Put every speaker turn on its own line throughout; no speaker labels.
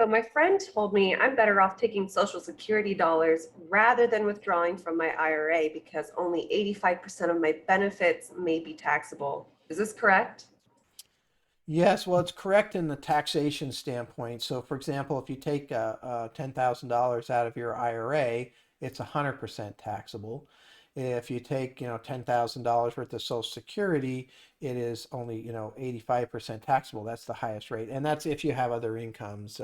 So my friend told me I'm better off taking Social Security dollars rather than withdrawing from my IRA because only 85% of my benefits may be taxable. Is this correct?
Yes, well, it's correct in the taxation standpoint. So, for example, if you take $10,000 out of your IRA, it's 100% taxable. If you take, $10,000 worth of Social Security, it is only, 85% taxable. That's the highest rate. And that's if you have other incomes.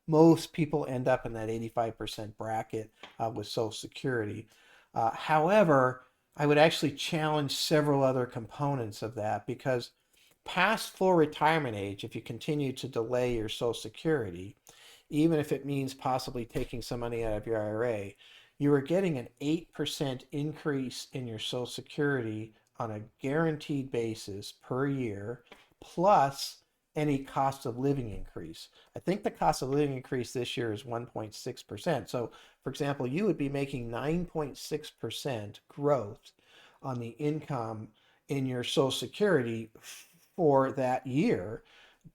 Most people end up in that 85% bracket with Social Security. However, I would actually challenge several other components of that because past full retirement age, if you continue to delay your Social Security, even if it means possibly taking some money out of your IRA, you are getting an 8% increase in your Social Security on a guaranteed basis per year, plus any cost of living increase. I think the cost of living increase this year is 1.6%. So, for example, you would be making 9.6% growth on the income in your Social Security for that year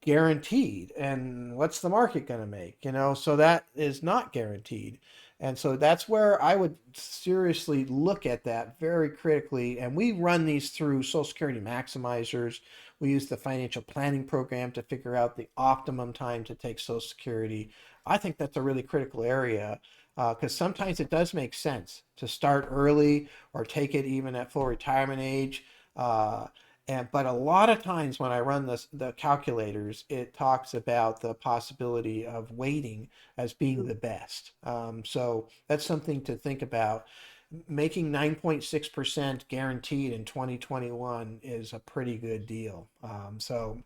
guaranteed. And what's the market going to make? So that is not guaranteed. And so that's where I would seriously look at that very critically. And we run these through Social Security maximizers. We use the financial planning program to figure out the optimum time to take Social Security. I think that's a really critical area because sometimes it does make sense to start early or take it even at full retirement age. But a lot of times when I run the calculators, it talks about the possibility of waiting as being the best. So that's something to think about. Making 9.6% guaranteed in 2021 is a pretty good deal. So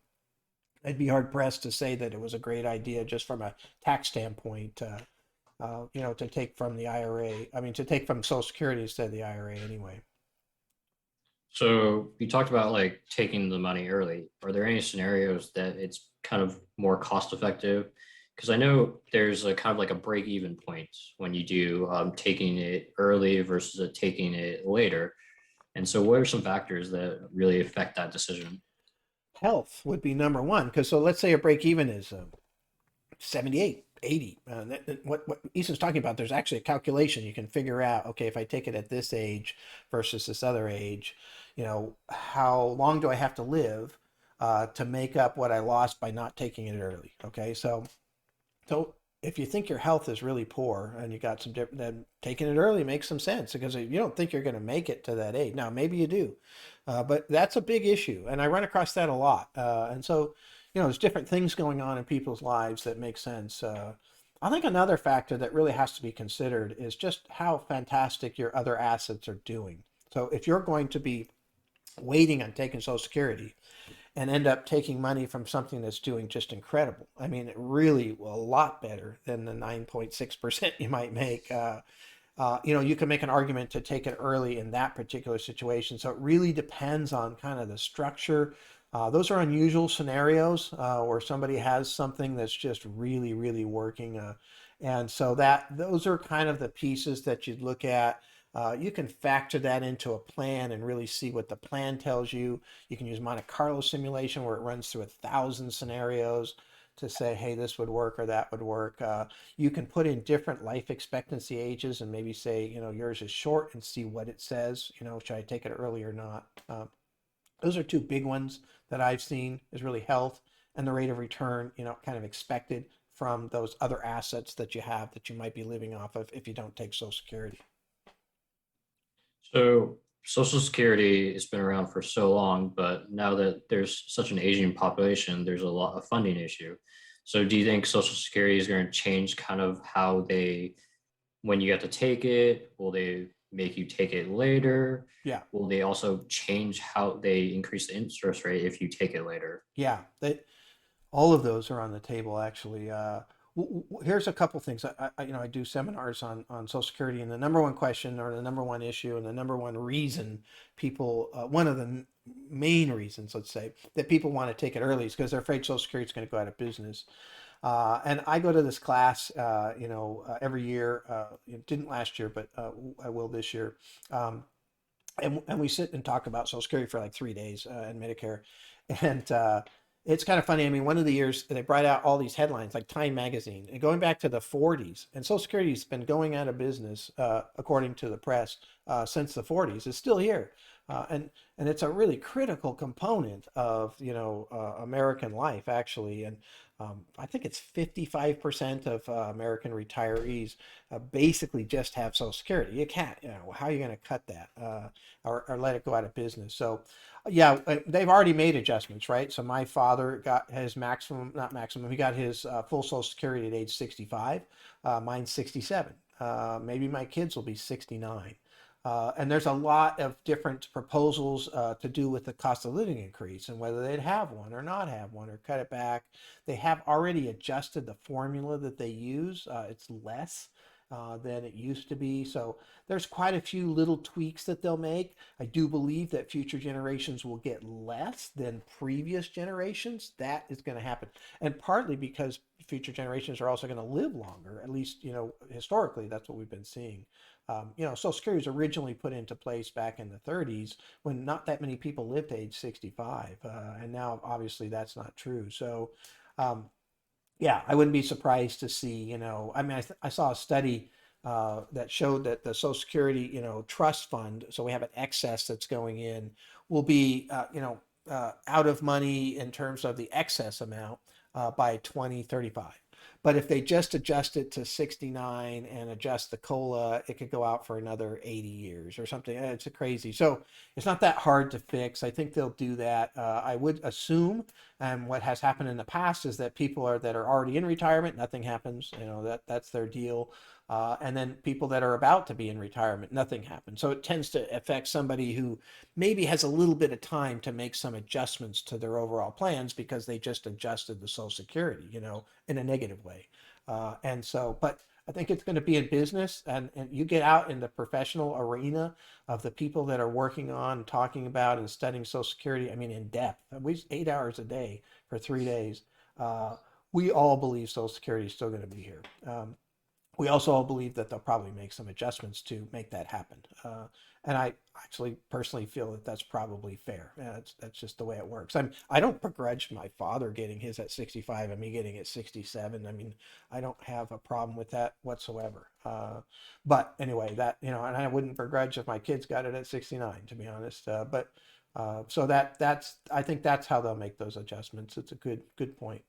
I'd be hard pressed to say that it was a great idea just from a tax standpoint, to take from the IRA. I mean, to take from Social Security instead of the IRA anyway.
So you talked about like taking the money early. Are there any scenarios that it's kind of more cost effective? Because I know there's a kind of like a break even point when you do taking it early versus taking it later. And so, what are some factors that really affect that decision?
Health would be number one. Because so let's say a break even is 78, 80. What Ethan's talking about, there's actually a calculation you can figure out. Okay, if I take it at this age versus this other age, how long do I have to live to make up what I lost by not taking it early? Okay, so if you think your health is really poor and you got some different, then taking it early makes some sense because you don't think you're going to make it to that age. Now, maybe you do, but that's a big issue. And I run across that a lot. And so, there's different things going on in people's lives that make sense. I think another factor that really has to be considered is just how fantastic your other assets are doing. So if you're going to be waiting on taking Social Security, and end up taking money from something that's doing just incredible. I mean, really a lot better than the 9.6% you might make. You can make an argument to take it early in that particular situation. So it really depends on kind of the structure. Those are unusual scenarios where somebody has something that's just really, really working. And so those are kind of the pieces that you'd look at. You can factor that into a plan and really see what the plan tells you. You can use Monte Carlo simulation where it runs through 1,000 scenarios to say, hey, this would work or that would work. You can put in different life expectancy ages and maybe say, yours is short and see what it says. Should I take it early or not? Those are two big ones that I've seen is really health and the rate of return, kind of expected from those other assets that you have that you might be living off of if you don't take Social Security.
So, Social Security has been around for so long, but now that there's such an aging population, there's a lot of funding issue. So, do you think Social Security is going to change kind of how when you have to take it, will they make you take it later?
Yeah.
Will they also change how they increase the interest rate if you take it later?
Yeah, all of those are on the table actually. Here's a couple things. I do seminars on Social Security, and the number one question or the number one issue and the number one reason people, one of the main reasons, let's say, that people want to take it early is because they're afraid Social Security is going to go out of business. And I go to this class, every year. It didn't last year, but I will this year. And we sit and talk about Social Security for like 3 days and Medicare, and It's kind of funny. I mean, one of the years they brought out all these headlines like Time Magazine, and going back to the 40s, and Social Security's been going out of business, according to the press, since the 40s. It's still here, and it's a really critical component of American life actually. And I think it's 55% of American retirees basically just have Social Security. You can't, how are you going to cut that or let it go out of business? So yeah, they've already made adjustments, right? So my father got his maximum, not maximum, he got his full Social Security at age 65. Mine's 67. Maybe my kids will be 69. And there's a lot of different proposals to do with the cost of living increase and whether they'd have one or not have one or cut it back. They have already adjusted the formula that they use. It's less than it used to be. So there's quite a few little tweaks that they'll make. I do believe that future generations will get less than previous generations. That is going to happen. And partly because future generations are also going to live longer, at least, historically, that's what we've been seeing. Social Security was originally put into place back in the 30s when not that many people lived to age 65. And now, obviously, that's not true. So, um, yeah, I wouldn't be surprised to see, I mean, I saw a study that showed that the Social Security, trust fund, so we have an excess that's going in, will be, out of money in terms of the excess amount by 2035. But if they just adjust it to 69 and adjust the COLA, it could go out for another 80 years or something. It's a crazy. So it's not that hard to fix. I think they'll do that. I would assume, and what has happened in the past is that people that are already in retirement, nothing happens. That's their deal. And then people that are about to be in retirement, nothing happens. So it tends to affect somebody who maybe has a little bit of time to make some adjustments to their overall plans because they just adjusted the Social Security, in a negative way. But I think it's going to be in business, and you get out in the professional arena of the people that are working on, talking about, and studying Social Security. I mean, in depth. We 8 hours a day for 3 days. We all believe Social Security is still going to be here. We also all believe that they'll probably make some adjustments to make that happen. And I actually personally feel that that's probably fair. That's just the way it works. I don't begrudge my father getting his at 65 and me getting it 67. I mean, I don't have a problem with that whatsoever. But anyway, and I wouldn't begrudge if my kids got it at 69, to be honest. So I think that's how they'll make those adjustments. It's a good point.